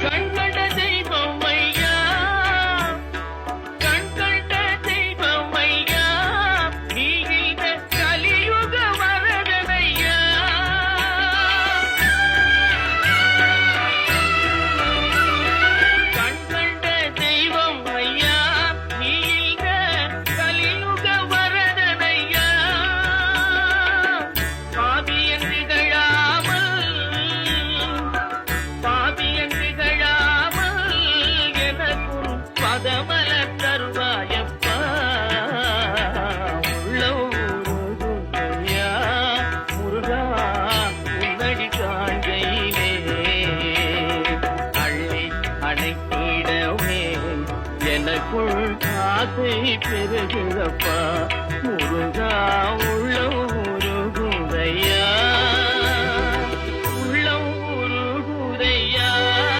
கண்கண்ட தெய்வம் ஐயா, கண்கண்ட தெய்வம் ஐயா, நீ இந்த கலியுக வரதனையா. கண்கண்ட தெய்வம் ஐயா, நீ இந்த கலியுக வரதனையா. பாவியன் திகழாமல், பாவியன் திகழாமல் எனக்கும் பதமல தருவாயப்பா. உள்ளையா முருகா உன்னடி காண்கையிலே அள்ளி அணைத்திடவே எனக்குள் ஆசை பெருகிறப்பா. முருகா உள்ளம்